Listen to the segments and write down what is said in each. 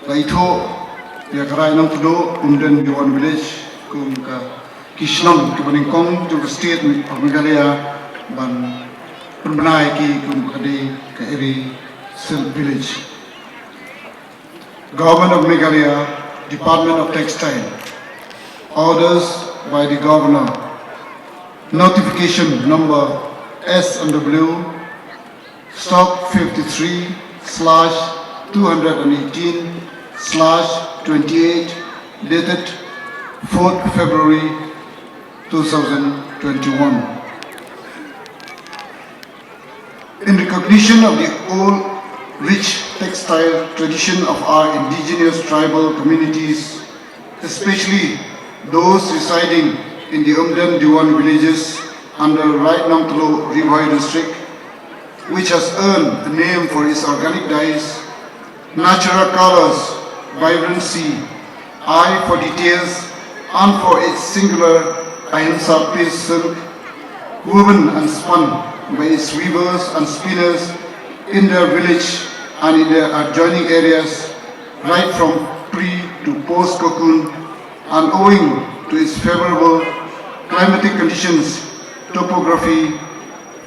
Laito Iaka Nongtluh Umden-Diwon village kum ka Kishnong ki Baningkong to the state of Meghalaya ban Pynbna ki kum kadi ka eri silk village. Government of Meghalaya, Department of Textile. Orders by the Governor. Notification number S&W stock 53/218/28 dated 4th February 2021. In recognition of the old rich textile tradition of our indigenous tribal communities, especially those residing in the Umden-Diwon villages under right Nongtluh River district, which has earned the name for its organic dyes, natural colors, vibrancy, eye for details, and for its singular ahimsa piece silk, woven and spun by its weavers and spinners in their village and in their adjoining areas, right from pre to post cocoon, and owing to its favorable climatic conditions, topography,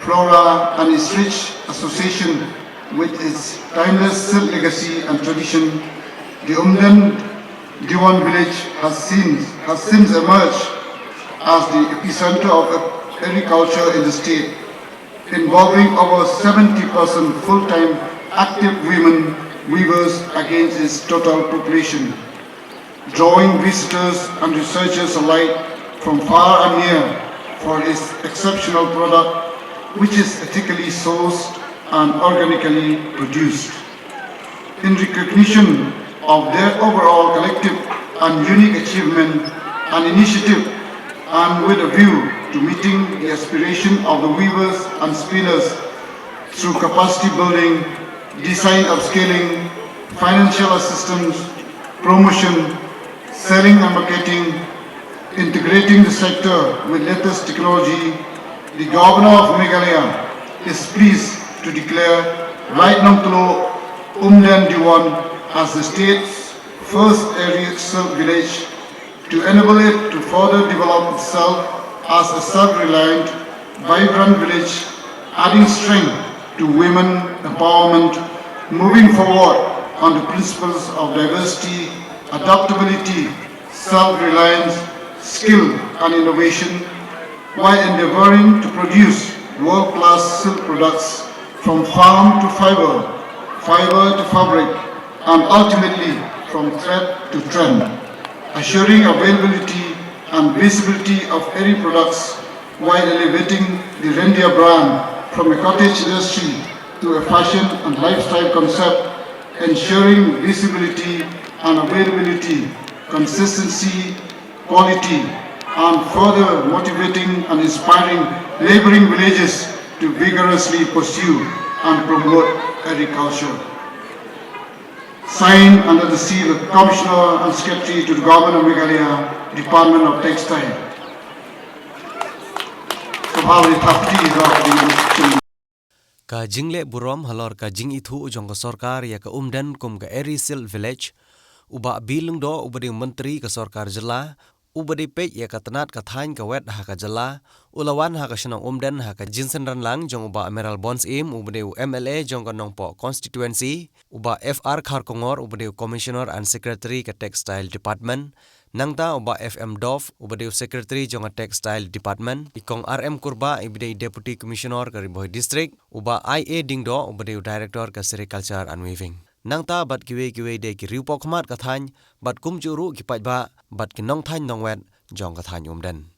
flora, and its rich association with its timeless silk legacy and tradition, the Umden-Diwon village has since emerged as the epicenter of agriculture in the state, involving over 70% full-time active women weavers against its total population, drawing visitors and researchers alike from far and near for its exceptional product, which is ethically sourced and organically produced. In recognition of their overall collective and unique achievement and initiative, and with a view to meeting the aspiration of the weavers and spinners through capacity building, design upscaling, financial assistance, promotion, selling and marketing, integrating the sector with latest technology, the Governor of Meghalaya is pleased to declare right Nongtluh Umden-Diwon as the state's first area silk village to enable it to further develop itself as a self-reliant, vibrant village, adding strength to women empowerment, moving forward on the principles of diversity, adaptability, self-reliance, skill and innovation, while endeavoring to produce world-class silk products from farm to fiber, fiber to fabric, and ultimately from thread to trend, assuring availability and visibility of any products while elevating the reindeer brand from a cottage industry to a fashion and lifestyle concept, ensuring visibility and availability, consistency, quality, and further motivating and inspiring neighboring villages to vigorously pursue and promote agriculture. Signed under the seal of Commissioner and Secretary to the Government of Meghalaya, Department of Textile. Ka jingle burom halor ka jing ithu ujong ka Sorkar ya ka Umden kum ka eri silk village uba bilung do ubadi menteri ka Sorkar jela ubadi pej ya ka tanat ka thain ka wet ha ka jela ulawan ha ka shanong Umden ha ka jinsen ran lang jong uba emerald bonds im ubadi MLA jong ka nongpo constituency uba FR khar kongor ubadi commissioner and secretary ka textile department nangta uba FM Dov ubadi secretary jong ka textile department ikong RM kurba ibadi deputy commissioner ka Riboy district uba IA dingdo ubadi director ka sericulture and weaving nangta bat kiwe de ki riu pokmat ka thain bat kumjuru ki pajba bat ki nong thain nongwet jong ka thain Umden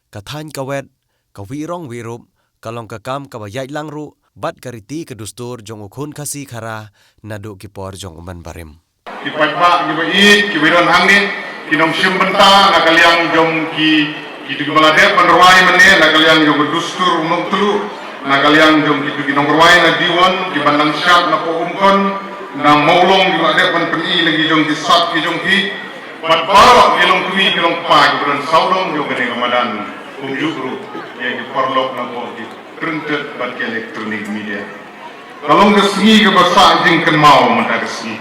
ka thain ka wet ka wirong wirup kalong ka kam ka ba yai langru bat kariti ka dustur jong ukhun khasi khara nadu ki por jong uman barim ki pajba ki ba ki wiron hangni ki nong simbenta na kaliang jong ki tugibalade panrwai mane na kaliang jong dustur Nongtluh na kaliang jong ki nong rwai na diwan ki bandang syap na po umkon na maulong di ada pan peni lagi jong di sat ki jong ki bat bawa gelong tui gelong pa bulan saudong jong gede ramadan umjukru yang di perlok na po di printed bat ke electronic media kalong ke sengi ke basa jing ken mau mata ke sengi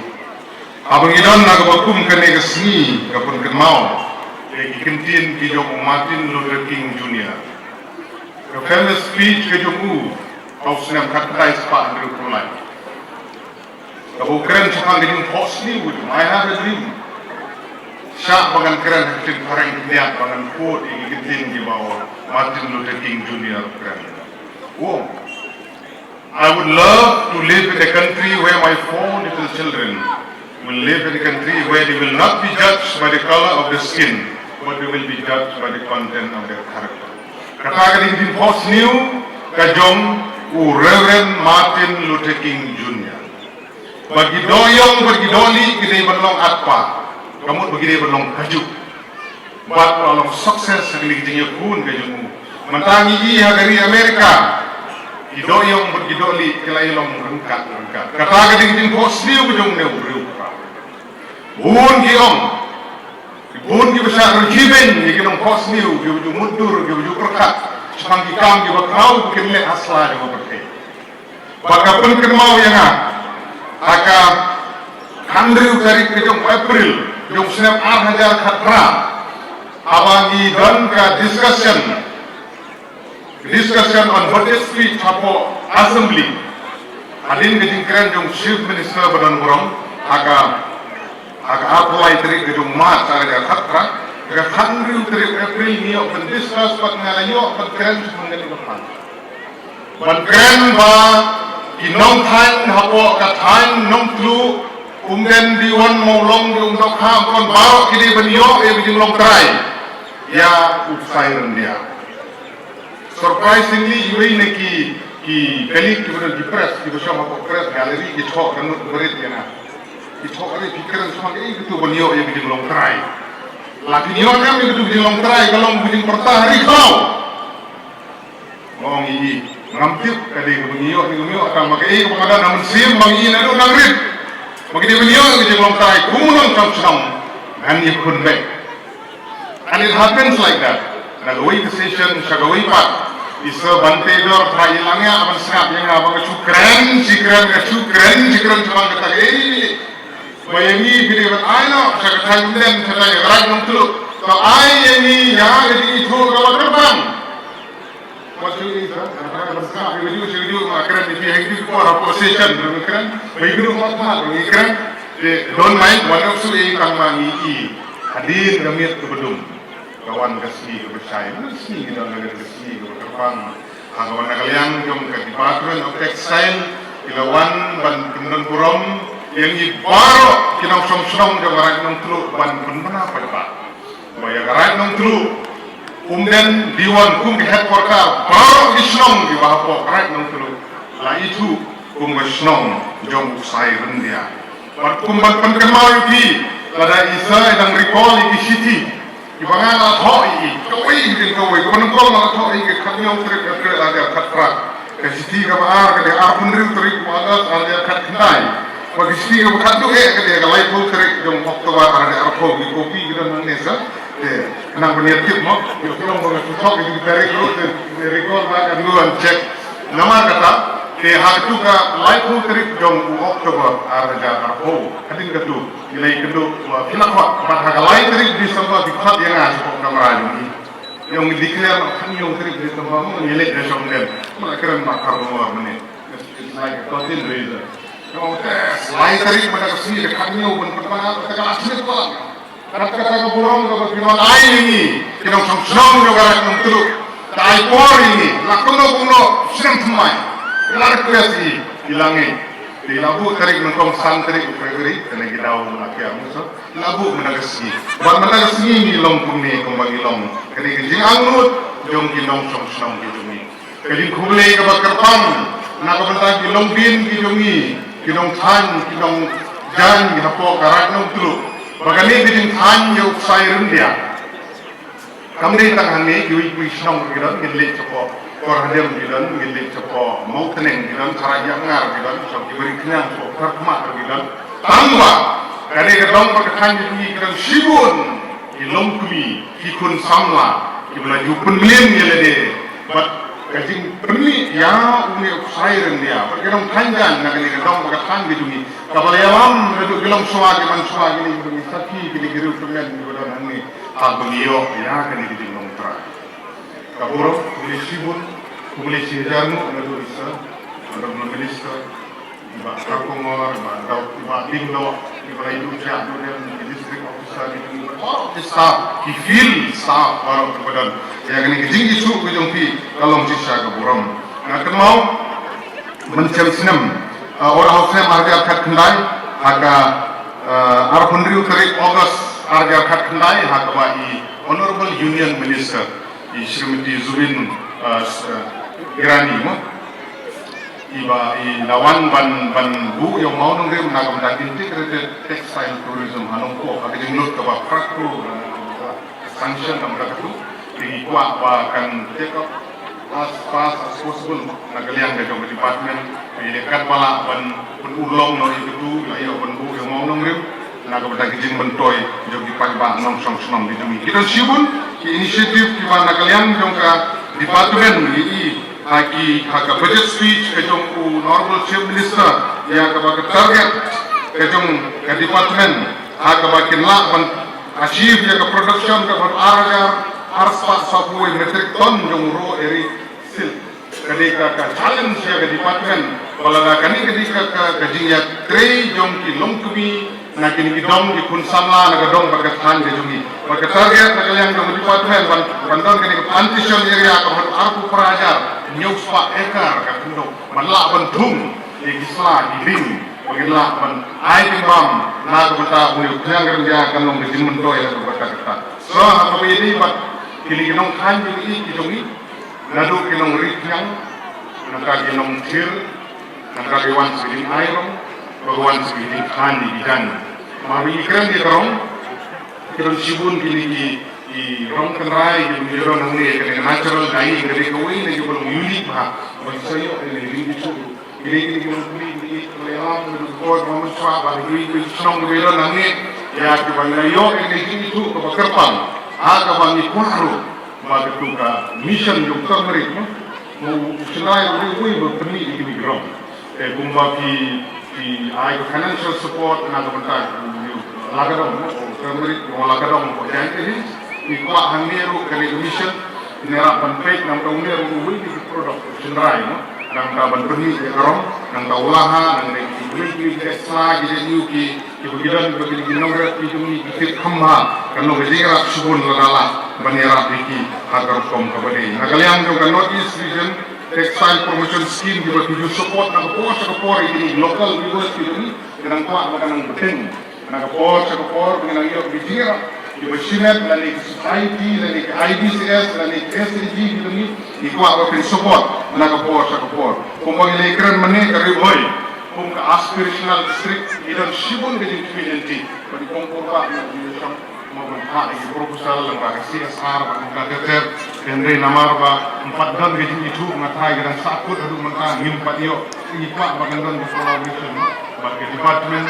Abang idon na kabakum kene kesni kapun kenmau. Lagi kentin kijong Martin Luther King Jr. The famous speech kijong kau senam katai sepak dari kulai. Kau keren cakap kijong hosni wujud. I have a dream. Syak bagan keren kentin orang kiat bagan quote yang kentin di bawah Martin Luther King Jr. keren. Wow. I would love to live in a country where my 4 little children will live in a country where they will not be judged by the color of the skin, but they will be judged by the content of their character. Katakan din post new kajong Reverend Martin Luther King Jr. Bagi doyong bagi doli kita berlong atpa, kamu bagi dia berlong kaju. Buat berlong sukses sekali kita pun kajong. Mentangi iya dari Amerika. Doyong bagi doli kita ilong rengkat. Katakan din post new kajong new. Bun giom, bun gi besar regimen, gi giom kosmiu, gi baju mundur, gi baju perkat, sepang gi kam gi bakau, bukan le asla gi berkai. Baka pun kenmau yang aka Andrew dari kejong April, jom snap hajar khatra, abangi dan ka discussion on budget speech hapo assembly. Adin kejing keren jom chief minister badan borong, aka apply tarik ke Jumat ada khatra ke Andrew tarik April ni open discuss pat ngalayo pat keren mengenai depan ban keren ba kinong than hapo ka than Nongtluh Umden-Diwon molong di untuk ham kon baro kini benyo bijing long try ya usai rendia surprisingly you ini ki kali ki di press ki bersama press gallery ki chok ranut berit ya na itu ada pikiran semua ini itu beliau yang bikin long try. Lagi niat kami itu bikin long try kalau bikin pertahari kau. Ngomong ini ngambil kali beliau ni beliau akan pakai ini kepada namun sim bagi ini ada nangrit. Bagi dia beliau yang bikin long try kumunong cam dan ia pun baik. And it happens like that. Nagawai decision sagawai pat. Isa bantedor try langnya akan senap yang abang cukren cuma kata ini. Bayangin bila ayo saya kata Umden saya gerak Nongtluh. Kalau ayo ini ya jadi itu kalau terbang. Macam ini kan? Kalau bersama video makran di pihak itu kuat position makran. Baiklah makran. Don't mind one of su ini kang ini hadir kami kebedum. Kawan kasih kepercayaan kasih kita negara kasih keterbang. Kawan kalian jom ke Department of Textile Ilawan ban kemudian Purom yang ini baru kita som-som ke Rakyat Nongtluh ban Pynbna pada Baya Rakyat Nongtluh Umden-Diwon kum ke headquarter baru isnom di bawah Rakyat Nongtluh lah itu kum isnom jom usai rendia kum ban penkenal yuki lada isa yang recall di city di bangan atau kawai kemenungkol atau ke kanyong trip ke ada katra ke city ke bahar ke dia punril trip atas ada katnai bagi sini ke bukan tu ke dia kalau itu terik jom Oktober ada arko di kopi kita nangisa kenang berniat tip mo kita orang bertutok itu tarik recall bagan duluan cek nama kata ke hak tu ke live terik jom Oktober ada arko kadin ketu nilai kedu kilakwa pada hak terik di semua di khat yang ada kok kamera ini yang declare kan yang terik di semua nilai dari somden mereka makar luar menit like a content reason. Kalau tes, lain tadi pada kesini dekatnya pun pernah terkena asli pulang. Kata-kata keburung ke bagaimana lain ini, kita sama-sama juga Rakyat Nongtluh. Tai por ini, lakukan sedang semai. Kelar kreasi hilangi. Di labu tarik nongkong santri ukrai kena kita laki amuso. Labu menagasi. Buat menagasi ini longkung ni kembali long. Kena kijing angut, jom kinong sama-sama gitu ni. Kijing kubli ke bakerpang, nak bentar kilong bin kijongi. Kinong than, kinong jan, hapo Rakyat Nongtluh. Bagani bikin than yang usai rendia. Kami tangani yui kuisnong gidan gilit cepo. Korhadem gidan gilit cepo. Mau teneng gidan caranya ngar gidan. So diberi kenyang so terkemak gidan. Tambah kani gedong perketan yui gidan sibun. Ilong kumi, kikun samla. Kibla jupun milin yelede. But kajing perni ya umi siren dia perkenong tanjan nak ni kedong pakai tang gitu ni kabalayam itu bilang suagi man suagi ni gitu saki kini giru tumen gitu dan ni hal beliau ya kan ini di nongtra kaburo boleh sibun boleh sijarmu ada bisa ada minister ba kakongor ba daw ba tinglo iba itu siya dan district officer itu staff ki feel staff baru kemudian ya kan ini isu ujung pi kalau sisa kaburam nak mau mencari senam orang hosnya harga kat kendai harga arpundri tarik August harga kat kendai harga i honorable union minister i Srimati Zubin Irani mo iba i lawan ban bu yang mau nongrim nak mendak integrated textile tourism hanong ko ada jenut ke ba prakro sanction nam rakatu di kuat ba kan take up as fast as possible nagaliang de jong department di dekat bala ban ulong no itu layo ban bu yang mau nongrim nak mendak jing mentoy jong di pagba nong song song di demi kita sibun ki inisiatif ki ba nagaliang jong ka department i haki haka budget speech kejong ku normal chief minister ya ka target kejong ka department haka ba kinla ban achieve ya ka production ka ban aragar arspa sapui metric ton jong ro eri sil kadika ka challenge ya ka department balaga kani kadika ka kajinya trei jong ki longkumi na kini gidong di kun samla na gadong bagat han de jongi bagat target na kalian jong department bandon kini plantation area ka ban arpu prajar nyus pak ekar ka kundo manla ban thum di gisla di ring bagila ban ai timbam na ko ta uni khyang dia kan long jin mento ya ko kata kata so apa ini bat kini ginong khan ji ki jongi nadu kinong rikhyang naka ginong thir naka gewan siling airong bagawan siling khan di bidan mari ikran di karong kiron sibun kini di rong kenrai di biro nang ni kena natural dai dari kawin ni belum unik bah bagi saya ini itu ini beli lelang di kod momen swa bagi di song di biro nang ni ya ki bang yo ini itu ke kerpang aga bang kuaru bagi tu ka mission yang termerik mau senai beri berperni di biro kumba ki ai financial support na ka bentar lagadong termerik mau lagadong ko jangan ikwa hangiru kali mission nera banpek nang ka uniru uwi di produk senrai no nang ka banpeni ke karong nang ka ulaha nang ni uwi ke sa gi yuki ibugidan bagi ginongre tijumi kit khamma kanu gejira subun ladala banera biki hagar kom ka bade nagaliang jo ka north east region textile promotion scheme di bagi support nang ka por ini local university ini nang ka nang beteng nang ka por nang yo gejira di machinet lani society lani IBCS lani SNG gitu ni ikwa open support naga por kumbo ile kran mane kari boy kum ka aspirational district idon shibun de community bagi kompor ba ni sam mo ha i proposal lang ba CSR ba ka teterendre namar ba 4 dan ge itu ngatai gran sakut adu mangka ngim patio ikwa ba ngandon collaboration ba ke department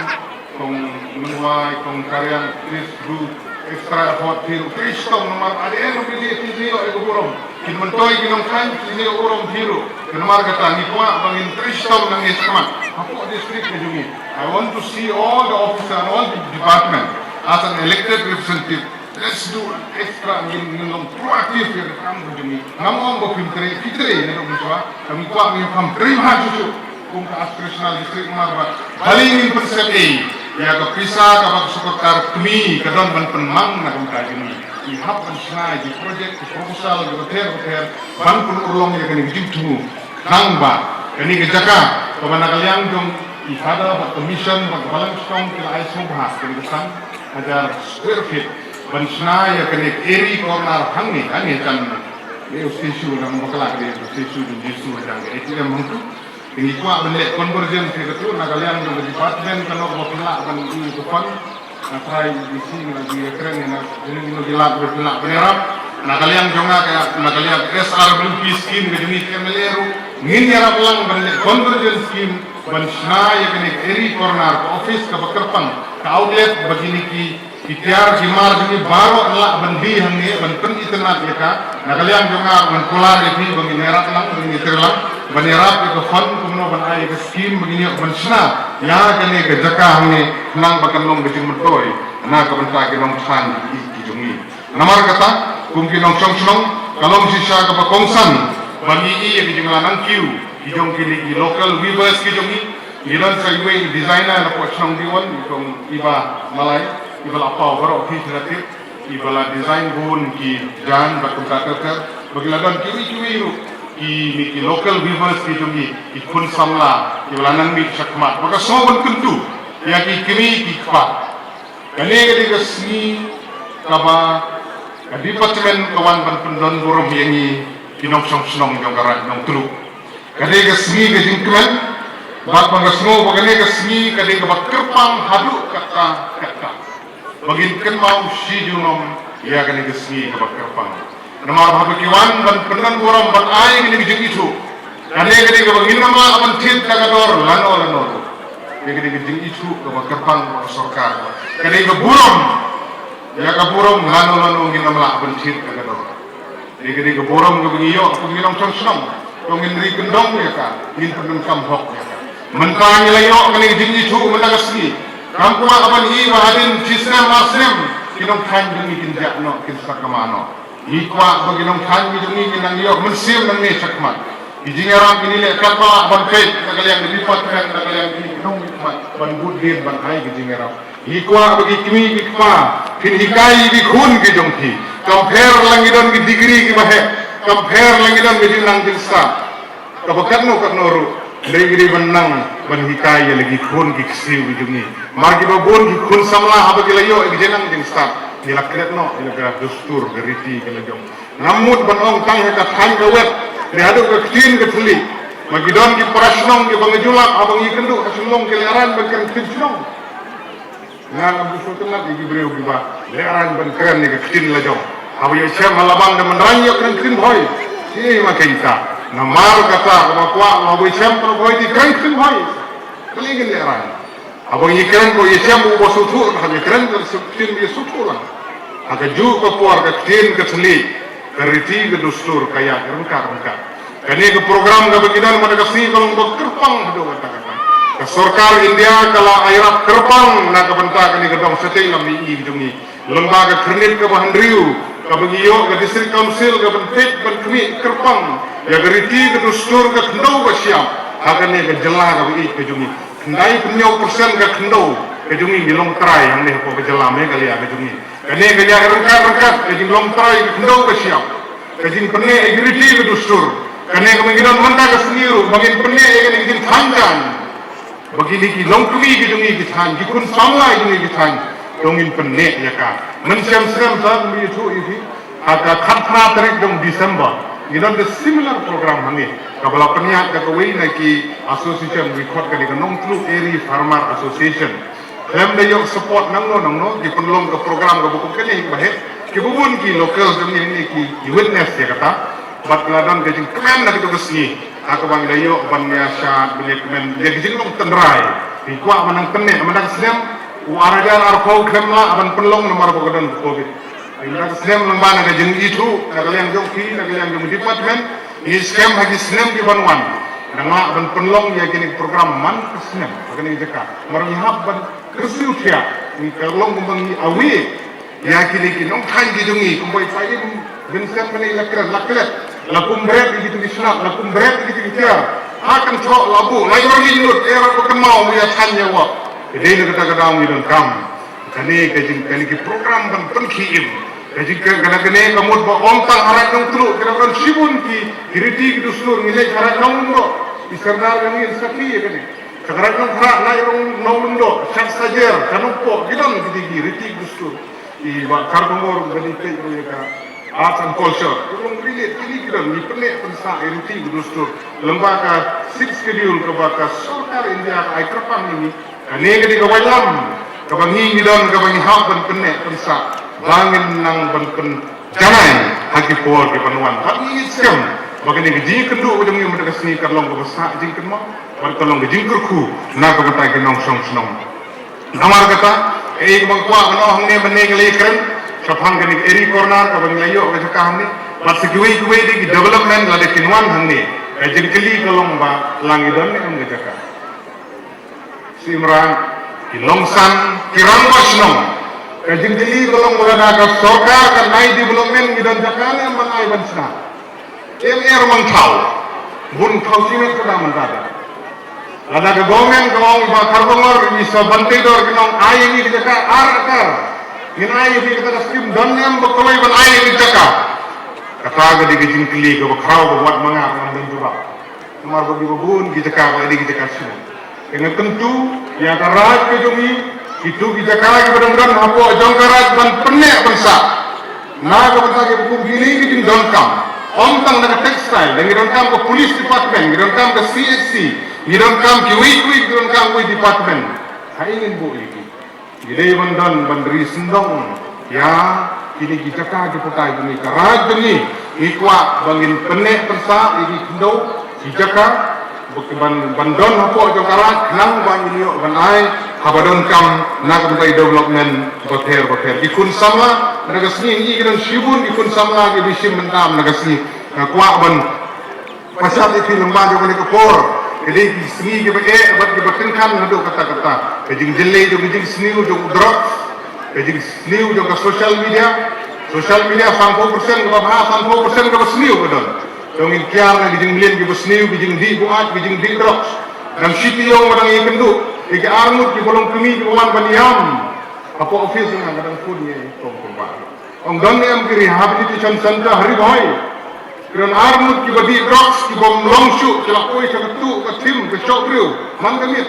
kong menuai kong karyan this group extra effort hiru kristong nomor ADN pilih tizio ego burong kin mentoy ginong kan tizio burong hiru nomor kata ni kuat bangin kristong nang esmat apa district kejungi I want to see all the officers and all the department as an elected representative let's do extra ngin proaktif ya kam kejungi ngamong bo pintre fitre ne dong jwa kami kuat mi kam terima cucu kum ka aspirational district marba paling persep ya ka pisa ka bag Sorkar kami kadon ban penmang na kung kajini ihap an sna di project proposal di hotel ban pun urlong ya kani jitu nang ba kani kejaka ka ban kaliang jong ifada ba commission ba balang stong kila ai subha kani kesan ajar square feet ban sna ya kani eri corner hangni kan ni station nang bakala di station di jisu jang itu yang mangku ini kuat benda convergen itu nagalian di department kalau mau pelak kan ini depan try di sini lagi keren ya ini dilak berpelak benerap nagalian jonga kayak nagalian SRBP scheme ke jenis kemeleru ngin ya lang benda convergen scheme bansna ya kene eri corner office ke bekerpang ke outlet begini ki itiar jimar ini baru lah bandi hangi ban pen internet ya ka nagalian jonga ban polar itu bagi nerak lang bagi terlang banirap ke fund kumno ban ai ke scheme begini ban sna ya kene ke jaka hamne nang bakan long ke jing metoy na ka ban ta ke long than ki jungi namar kata kum ki long chong chong kalong sisa ka pakongsan bani i ke jing lanang kiu ki jong ki local weavers ki jungi ilan sa iwe designer na po Nongtluh kong iba malay iba la pau baro ki relatif iba la design bun ki jan bakum ka bagiladan kiwi ru ki local weavers ki jungi ki kun samla ki lanan mi chakmat maka soban kuntu ya ki kini ki kpa kane ga diga sni kaba department kawan ban pendon burum yangi kinong song jong garat Nongtluh kane ga sni ga jingkmen bak bangasno bagane ga sni kane ga bakkerpang hadu kata bagin ken mau si junom ya kane ga sni ga bakkerpang namar bhabakiwan ban pendan buram ban ai ni jing itu kane kane ga bangin nama apan thit ka dor lano kane ga jing itu ga bakkerpang ba sorkar kane ga buram ya ka buram lano ngin nama apan thit ka dor kane ga buram ga bangiyo ngin nom song ngin ri kendong ya ka ngin pendem kampok ya ka mentang layo kane jing itu mentagasni kampua apan i bahadin cisna masnem kinong khan dungi kinja no kinsa kamano ikwa baginong khan mi dungi kinang yo mensim nang me sakmat ijingaram kinile kapala ban pet nagalyang lipat kan nagalyang kinong ikmat ban budin ban ai ijingaram ikwa bagi kimi ikwa kin hikai bi khun ki jongthi compare langidon ki degree ki bahe compare langidon ki nang jinsa kabakno ru Negeri benang berhikai lagi khun ki ksiu bijungi margi babon ki khun samla abagi layo egjenang jeng start nila kretno ila ga dustur geriti ke lejong namut banong tang ka than ka wet ne adu ka ktin ke thuli magidon ki prasnong ki bangajulak abang ikendu asulong ke leran ban ktinong ngan abu sultan di gibreu ki ba leran ban kren ni ke ktin lejong abu ye chem malabang de menranyo kan ktin boy si makaita namar kata bakwa ngabui champion boy di keren boy kelingin leran abang ikren ko yesem bo sutur ha keren ke sutin bi suturan aga ju ko por ka tin ke thli keriti ke dustur kaya rengka kane ke program ga begidan mana kasih kalau bekerpang hado kata ke Sorkar India kala airap kerpang na ka banta kane ke dong setei lam i dungi lembaga kredit ke bahandriu ka begiyo ke district council ke benpet benkmi kerpang ya geriti ke dustur ke kendau ke siap akan ni ke jela ke bagi ke jungi kendai penyau persen ke kendau ke jungi long trai yang ni ko ke jela me kali ke jungi kene ke ya rengkat ke jing long trai ke kendau ke siap ke jing pene geriti ke dustur kene ke mengiran manda ke seniru bagin pene ke jing thanjan bagi ni ki long tui ke jungi ke than ki kun samla jungi ke than dongin pene ya ka mensiam seram sa mi tu ini aga khatna tarik dong Desember Gidan the similar program hani kabala peniat ka kawai na ki association record ka di Nongtluh Area Farmer Association klem da yok support nang no di penlong ka program ka buku kene bahe ki bubun ki local jami ni ki witness ya kata bat ladan ka jing klem na kitu kesni aku bang da yok ban ya sha bile kemen ya jing long tenrai di kwa manang penne manang snem warajan arfau klem la aban penlong nomor bogodan covid Ina snem lembana ke jeng itu, nagaliang jong ki, nagaliang jong department, ini skem hagi snem di Banwan. Nama ban penlong ya kini program man ke snem, bagani jeka. Marang hab ban kersiu tia, ni kerlong kumbangi awi, ya kini nong than di jongi, kumbai pai Vincent mani lakret, lakum beret di gitu disnak, lakum beret di gitu tia. Akan cok labu, layu lagi nut, era ko kemau ya than ya wa. Jadi nak kata kadang ni kam. Kani ki program ban penkiim. Jadi kena kamut ba ontang harat Nongtluh kena sibun ki kiriti ki dustur nilai harat Nongtluh isardar kani sakri kani harat Nongtluh na irong Nongtluh syak sajer kanupo gidan kiriti dustur i ba karbomor gani pe ka arts and culture tulung relate kini gidan ni pene pensa kiriti dustur lembaga six schedule ka ba ka Sorkar India ai kerpang ini kani kawalam kabangi gidan kabangi hab ban pene pensa bangin nang banpen janai haki por di panuan haki scam bagani gejing kendu ujung yang mereka sini kerlong ke besar jing kenmo bertolong gejing kerku na ke betai ke nong song senong namar kata mangkwa manoh ne mene ngali keren sapang kani eri corner ka bang layo ke sakam ni but sekiwi di development la de kinwan hangni Kajin keli kalong ba langidon ni ang gajaka. Simrang kilongsan kirangba sinong. Kajin keli kalong wala ka Sorkar kan nai development gidan jakane ang manai bansna. Yang mang tau. Bun tau simet kada mentada. Lada ke gomen kalong ba karbongor bisa bantidor kinong ai ni gajaka akar. Ngin ai ni kada skim don yang bakoloi ban ai ni jaka. Kata gadi gajin keli ke bakrau buat mangap nang juga. Kemar bagi babun kita kau ini kita kasih. Dengan tentu yang karat kejomi itu kita kau benar-benar hapo jong karat ban penek bangsa. Naga bangsa ke buku gini kita donkam. Omtang dengan textile, dengan donkam ke police department, dengan donkam ke CSC, dengan donkam ke wik, dengan donkam ke department. Hai ingin bu ini. Jadi bandan bandri sendong ya. Ini kita kah kita putai ini karat ini ikwa bangin penek persa ini kendo kita kah bukan bandon apa jong karat nang bangin yo banai habadon kam nak mentai development boter ikun sama nagasni ini kita sibun ikun sama ke bisim mentam nagasni kuat ban pasal itu lembah jong ni kepor jadi sini ke abad ke bertengkam nado kata-kata kejing jelle jong kejing seni jong drop kejing seni jong social media 30% ke bahasa 30% ke seni betul. Jong inkiar na bijing milin ke seni bijing di buat bijing di drugs. Dan city yang orang yang kendu ke armut ke bolong kemi ke wan baniam. Apa office dengan kadang food ni tong kumpa. Ong don yang ke rehabilitation center hari boy. Keran armut ke badi drugs ke bom longshu ke lakoi ke ketu ke tim ke shop riu. Man kami.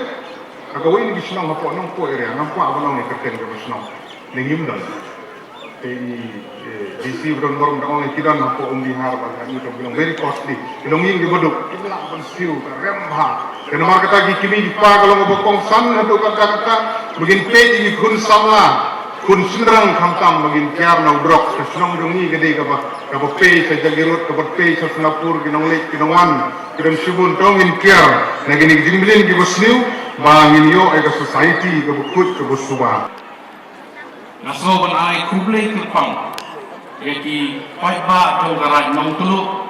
Aku ini di senang apa nang po area nampak apa nang kerten ke senang. Ningim dan ini DC beron-beron orang kita nak umdihar bahkan itu bilang very costly. Bilang ini bodok, kita nak pensiu, remha. Kerana market lagi kini dipa kalau ngobokong san atau kata-kata begin page ini kun samla, kun senderang kamtam begin kiar nau drop. Kesenang jongi gede kapa page saja gerut kapa page sa Singapura kinong lake kinongan kiran sibun tongin kiar. Nagini jimbilin kibo sniu bangin yo ega society kapa kut kapa subah. Naso banai kublai kupang, yaitu Pynbna jong karat Nongtluh,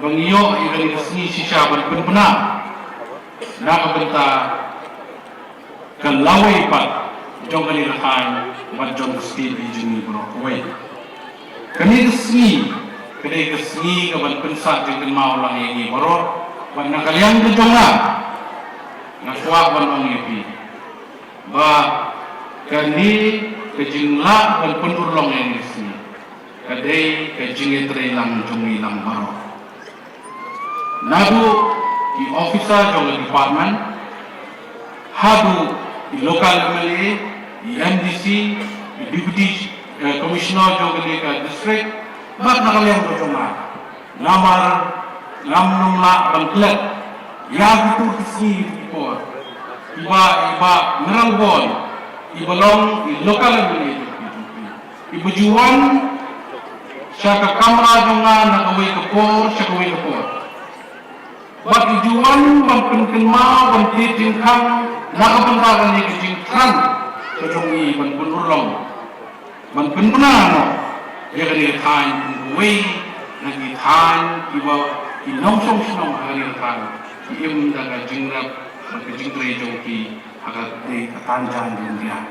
bangiyo ikan resmi sisa Pynbna, nak benta kelawai pat jong kalirahan bat jong state dijungi berokoi. Kini resmi kaban pensat jeng mau lang ini borok, ban nakaliang kejonga, naswa ban ongipi, ba kini kejingla dan penurlong yang resmi, kadai kejinge terelang jongi lang baro. Nadu di officer jong department, hadu di local MLA, di MDC, di deputy commissioner jong ke district, bak nakaliang kejonga, namar namnumla bangklet, ya itu resmi report, iba meranggon. Ibalong lokal ini, ibu juan, siapa kamera jongan nak away kepor, siapa away kepor. Bagi juan bangkin mau bangkit jingkang, nak bangkaran ni jingkang, kejongi bangkun urlong, bangkun penano, dia kena tahan away, lagi tahan iba inong song hari tahan, im daga jingrap, bangkit jingkre jongki. Agar di ketanjang dunia.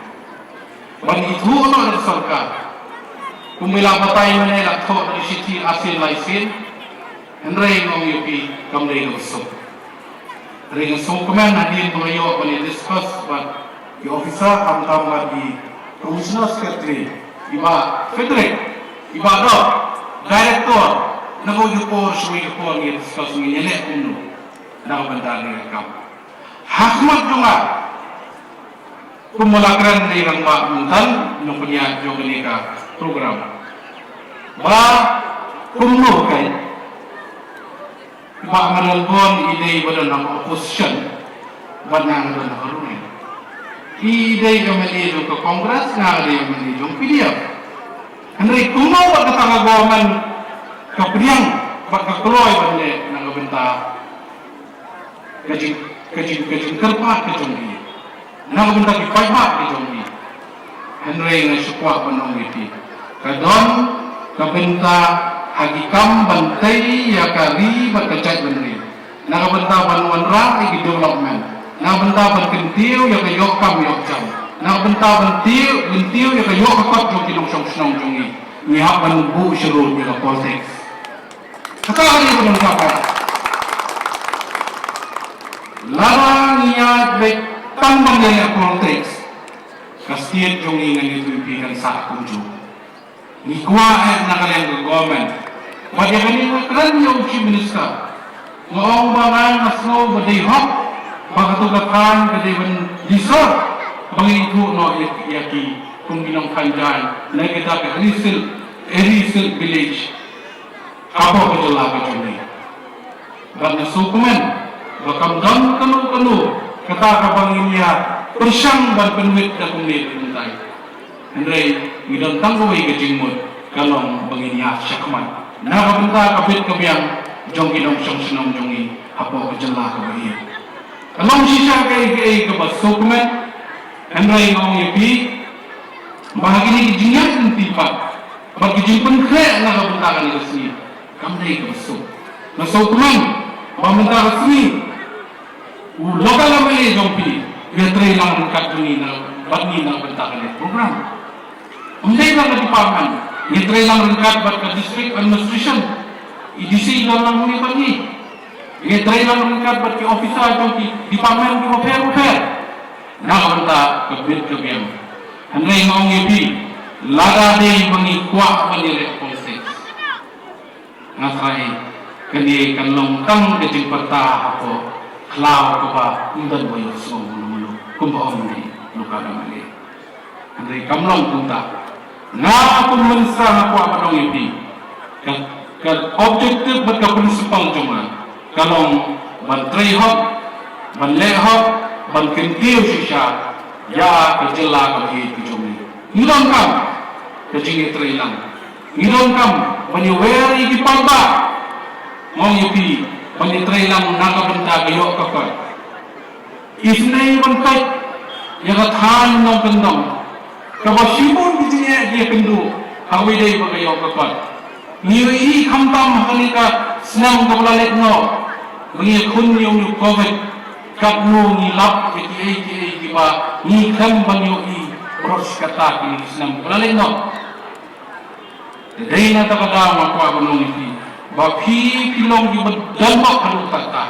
Bagi itu orang Sorkar, kumila batai mana nak thok dari siti asil laisin, henry ngom yupi kamri ngosok. Ring ngosok kemen hadin pengayo bani discuss bat di officer kam di commissioner secretary, iba federate, iba dok, director, nago yupor shui yupor ni discuss ni elek unu, nago bentar ni kam. Hakmat juga. Kumulakran di rangwa mental nung punya jogenika program. Ba kumno kay ba manalbon ide badan ng opposition banang don haruni. Ide kamali do ka Congress nga ide kamali do PDF. Henry kumno ba katagawaman kapriang pagkakloy bande ng benta kajing kerpa kajong nak benda di Pynbna di Jombi, Henry ngai sukwa panong itu. Kadon kabenta hagikam bantai ya kari berkecai benri. nakabenta ban wanra ay development, nakabenta ban kentiu ya kayok kam yok jam, nakabenta ban kentiu ya kayok kakot jong kinong song jongi, ngihap ban bu syarul ya politics. Kata hari itu mengkapal. Larang niat baik tambang dari politics, kastiat jongi ngan itu pikan sak kunju. Ni kuat nak kalian ke government. Bagi kalian keren yang uji minister. Ngomong bangan asno badai hok, bagatu kakan badai ben disor, bangi itu no yaki kumbinong kanjan. Nak kita ke Erisil village. Apa kejelah kecuni? Bagi sukumen, bakam dam kanu kata kabang ini ya persyang ban penuit dah kumit pentai. Andai midon tangguh kejimut kalong bangin ya syakman. Nak benda kapit kebiang jong kinong senong jongi apa kejelah kebahi. Kalong sisa ke bas sukumen, andai ngong yepi bahagi jingatentipak bagi jimpen kre nak benda kan resmi. Kamdai ke besok. Nasau kuman, bamenta resmi. Lokal amali jompi, biatrai lang rengkat ini na batni na bentakan program. Umdai lang department, biatrai lang rengkat bat ke district administration. IDC lang muni bagi. Biatrai lang rengkat bat ke officer jompi department ke repair. Na benta ke bid ke biang. Handai ngong yepi, lada dei bangi kuat banilek polisi. Ngasai kini kalong tang kecil pertah aku kelau keba undan boyo semua kumpa omni luka damai. Andai kamlong punta, na aku mensa aku apa dong ini? Kan objektif berka prinsipal cuma kalong ban trihok, ban lehok, ban kentiu sisa ya kejela kali kejumi. Ngidong kam kecing terilang. Ngidong kam menyuweri di Pynbna mau yupi penitrai lang nakabenta gayok kakot isnay bantai yagathan ng kendong kabasibon bijinya dia kendu hawiday bagayok kakot ngiri kamtam halika senang kablalet no mengi kun yung covid kapno ngilap iti diba ni kam banyo i pros kata kini senang kablalet no. Dari nata kada makwa gunung ini, bapi pilong di berdampak halu tata.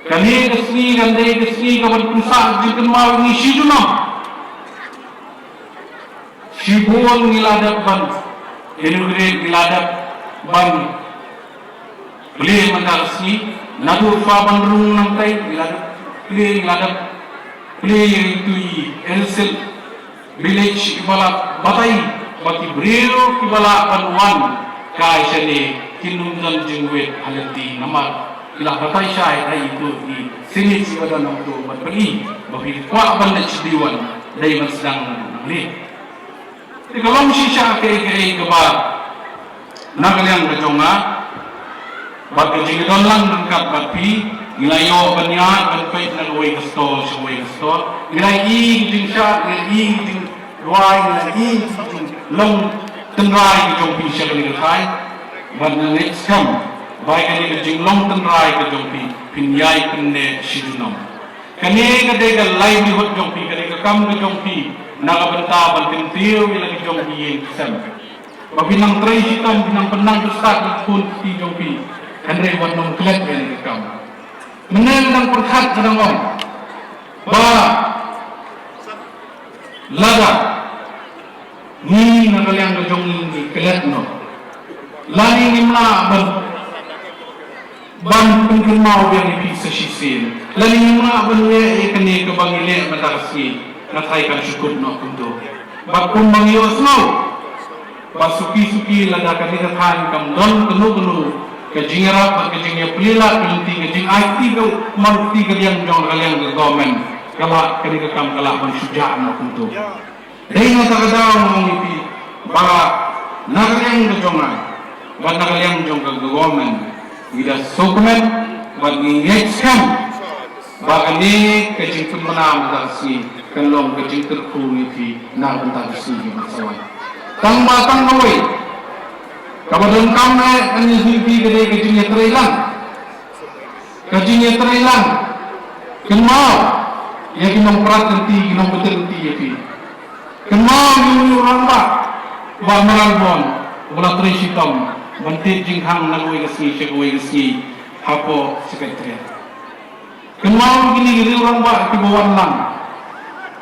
Kali kesni kawan pusat jengken mau ngisi junam. Sibuan ngiladap ban, enugre ngiladap ban. Beli mendarsi, nadu faban rung nantai ngiladap, beli itu Erisil village ibala batai. Bagi beriru kibala panuan kai seni kinundan jengwet halenti nama ilah batai syai ai itu di sini si pada Nongtluh berpergi bagi kuat bandar Umden-Diwon dari sedang ni. Jadi kalau sisa ke kebar nak yang kejonga bagi jengdon lang dengkat bapi ilayo banyak banpai nak wei store ilai jengsa jeng ruai ilai long tenrai ke jompi siapa ni kai, benda next come, baik ni ke jeng long tenrai ke jompi, pinyai kene sidunam. Kene ke dega livelihood jompi, kene ke kam ke jompi, naga benta banting tiu ila ke jompi yang kesem. Babinang trai hitam, binang penang besar pun di jompi, kene buat nongklet yang ke kam. Menendang perkat kadang orang, lada. Ni nakaliang kejong ini kelet no. Lani nimla ban pengkin mau yang dipiksa sisin. Lani nimla ban le kene kebangile matarsi. Nakaikan syukur no kundo. Bakun bangios no. Basuki lada kani kathan kam don kenu kejingerap kejingnya pelila kelenti kejing IT ke marti kaliang jong kaliang ke government. Kala kani kam kala ban syuja no kundo. Dari nata kadang ngomong ipi, baga nakaliang kejongan, baga nakaliang jong government, ida sukumen, baga ngekam, baga ni kecing Pynbna mentarsi, kalong kecing terku ipi, nak mentarsi masawai. Tang matang ngawai, Kabadan kami kan hidup kedai kajinya terilang, kenal, ya kinong perat nanti, kinong betul nanti ya pi, kenal yung orang tak, buat meralbon, buat terisitom, bantit jinghang nagawai kesini, hapo sekretariat. Kenal gini orang buat kebawaan lang,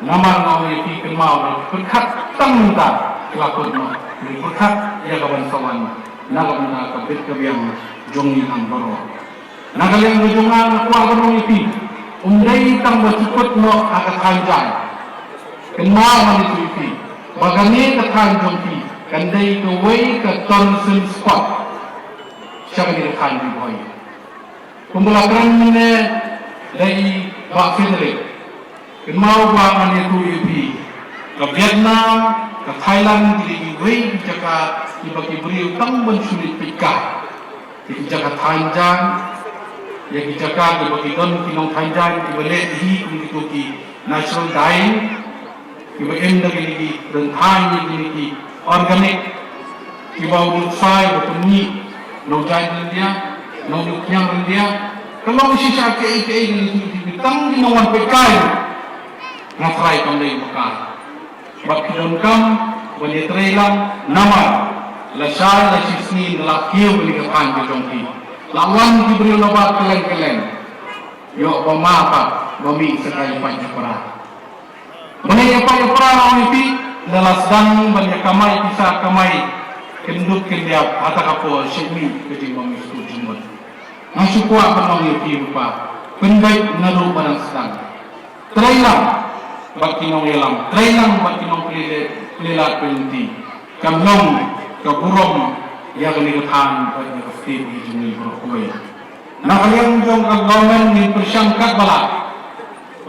nama ngau ya pi kenal, berkat tangda kelakon mo. Berkat ia kawan kawan nagam na kabit kabiang jongi ang baro nagaling jongan kuwa baro ipi umday tang basipot mo akakanjay kenal man itu ipi bagani kakanjong pi kanday kaway ka tonsil spot siya ni kanjay boy kumulakran ni dai ba federate kenal ba man itu ipi ka Vietnam ke Thailand di Iway jaka ibagi beri utang mensulit pika di jaka Thailand ya di jaka ibagi don kinong Thailand ibalik di begitu ki natural dyeing ibagi dari dan Thai di organik ibau nutsai bertemu no jain dia no nukyang dia kalau sisa ke di utang kinong pika ngatrai pandai bekal bakidon kam bani trailang nama la syar la sisni la kiu bani kapan jongki lawan diberi nabat kelen yo bama bami sekali panjapara bani apa orang itu dalam sedang bani kamai bisa kamai kenduk kendiap hata kapo syemi kejing bami sujumot nasukwa bani itu rupa penbaik naru barang sedang trailang bakinong yelam, trailang bakinong pelilat penti, kamnong kaburom ya kenikatan bagi pasti di jumlah berkuai. Nah kalian jom ke government ni persangkat balak,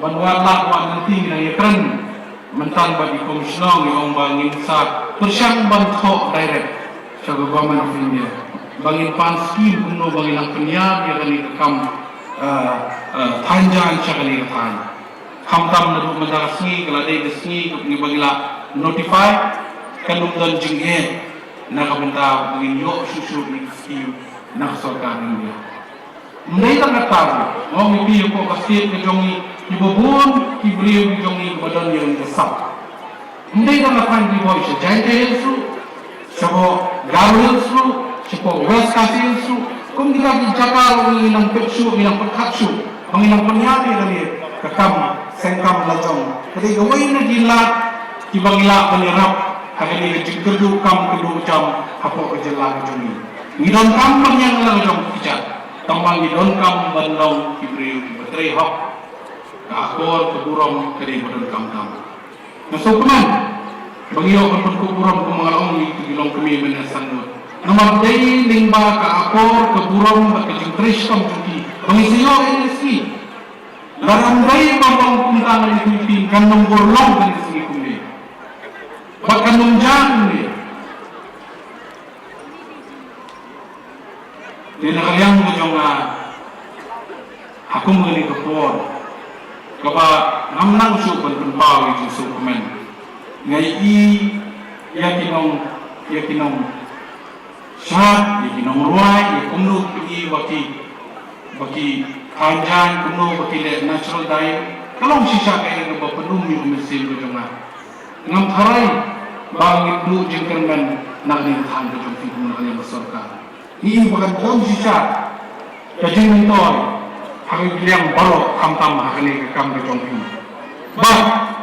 banwarlah wan nanti na yakran mentan bagi komisioner yang bangin sak persang bantok direct sebagai government of India, bangin pan skim kuno bangin ang penyab ya kenikam tanjang siya kenikatan. Hamtam naru mendarasni kalau ada desni ni bagilah notify kan umdan jinghe nak benda begini yo susu ni skill nak Sorkar India. Mereka tak tahu, mau mimpi yo pasti kejongi ibubun kibriu kejongi badan yang besar. Mereka nak kan di bawah sejajar itu, sabo garul itu, sabo west kasih itu, kemudian di Jakarta menginang petsu, menginang perkatsu, menginang penyati dari kekam. Sengkam lajong. Jadi gawai na jilat, kibangila penirap, hakili kejengkerdu kam kedua jam, hapo kejelang jumi. Ngidon kam yang lajong kijat, tambang ngidon kam bandong kibriu beteri hop, kakor keburong kedi badon kam kam. Nasukuman, bangiyo kapun keburong kumangalong ni kigilong kami menasanut. Nama day lingba kakor keburong bakejengtris kam cuki, bangisiyo NSC. Larandai babang kuntangan itu kan nombor long dari segi kumbi, bahkan nomjang kumbi. Di negara yang berjongan, aku mengenai kepor, kapa ngamnang sukan penpau itu sukumen, ngai yakinong syat, yakinong ruai, yakumnu pergi baki Kanjan kuno berkilat natural dyeing. Kalau sisa kaya ke penuh mesin berjumlah. Ngam tharai bangit du jengkerman nak ni than ke jong figu nak yang Sorkar. Ini bukan dalam sisa. Jadi mentoy hari bilang baru kam hari ke kam ke jong figu. Bah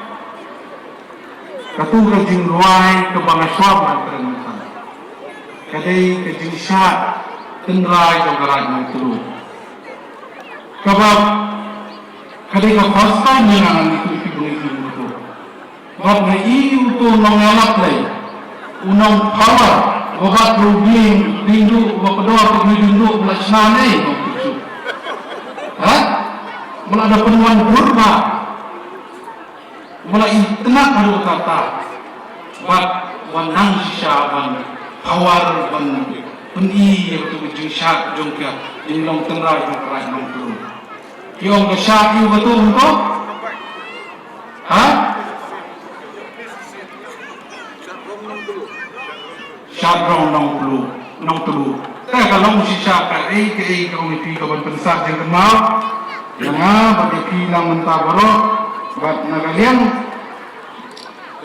katu rajin ruai ke bangaswab nak terangkan. Kadai ke jinsat tenrai jong karat Nongtluh. Sebab ketika first time yang itu Bab na itu mengelak lagi unang power babat rubing rindu bapador pagdinduk lasnane ha mula ada penuan burba mula itenak haru kata bat wanang syaban power ban peni itu jingsat jongka jinglong tengrai jongkrai Nongtluh yung kesyak yung betul untuk ha Syabrong Nongtluh Nongtluh. Saya kalau sisa ke kami pi kawan pensar yang kenal, yang bagi pilang mentah baru, buat nagalian,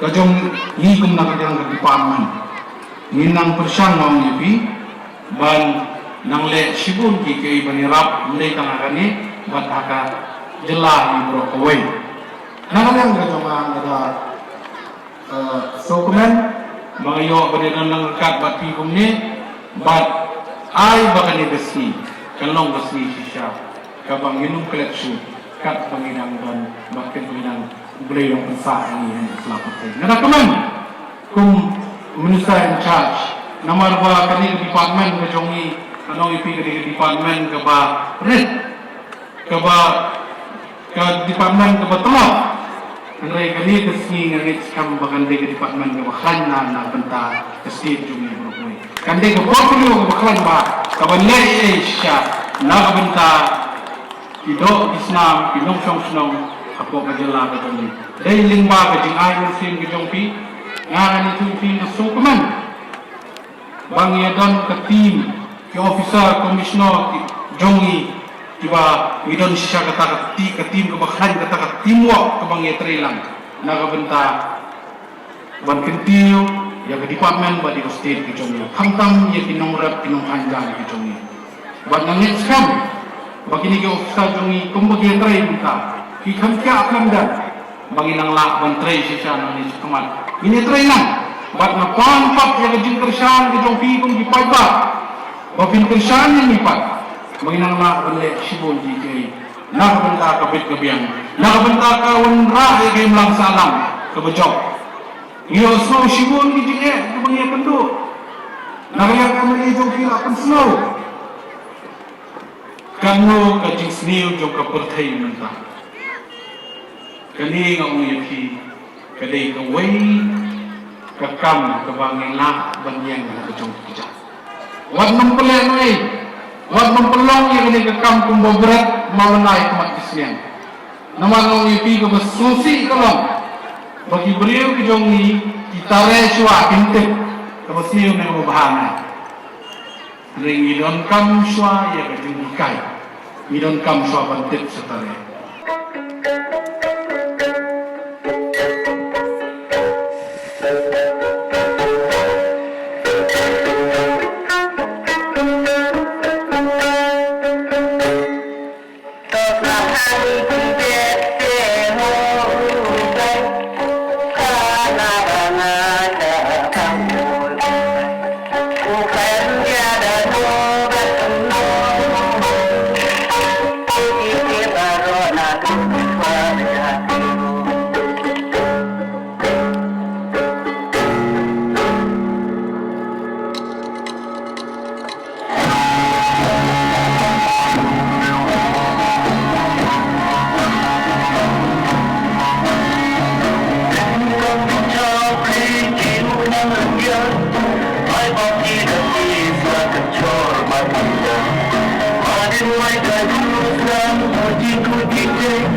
kajong hikum nagalian ke department, minang persang mau nyepi, ban nang le sibun ki ke banirap mulai tengah kani, buat haka jelah di brokawai. Nagalian kajong ada dokumen, mengayo berikan langkat buat hikum ni, buat ay baka ni besi kalong besi sisa kabang inong koleksu kat panginang dan bakit panginang boleh yung pensa ini yang selamat ini narakuman kung minister in charge namar ba kani department kajongi anong ipi kani department ka ba red ka department ka ba tama Andai kani kesini ngait kam bagan de department ka bakhan na benta state jumi brokoi kande ka portfolio ka bakhan ba kabanle siya na benta ido islam pinong song ako ka jela ka tani dai lingba ka jing ay sin ka jongpi nga ni tu pin so kuman bang yadon ka team ki officer commissioner jongi tiba idon siya kata ka team ka bakhan kata ka teamwork ka bang yetrilang na ka benta ban kentiu ya ke department ba di state ki jongi hamtam ye pinong rap pinong hanjang ki jongi ban nangit skam bagini ki officer jongi kumbagi tray benta ki khamka akam dan banginang la ban tray siya na ni kamat ini tray lang bat na pampat ya ke jing kersan ki jongi kum di paipa ba pin kersan ni pat menginang nak beli sibun jiki nak benda kabit kebiang nak benda kawan rah yang melang salam kebejok iyo snow sibun jiki kebangia kendu nak yang kami jom kira pun snow kamu kajing sniu jom kepertai mentah kani ngamu yaki kadai kawai kekam kebangin lah banyang kejong kejak wat mempelai noi wat mempelong yang ini kekam kumbo berat malenai kemat Islam. Nama nong ipi ke bersusi kolong. Bagi beliau kejong ni kita reswa pintek ke bersiu nang bahana. Ring idon kam swa ya kejong ikai. Idon kam swa bantet setare. Hãy subscribe cho kênh Ghiền Mì Gõ để không bỏ lỡ những video hấp dẫn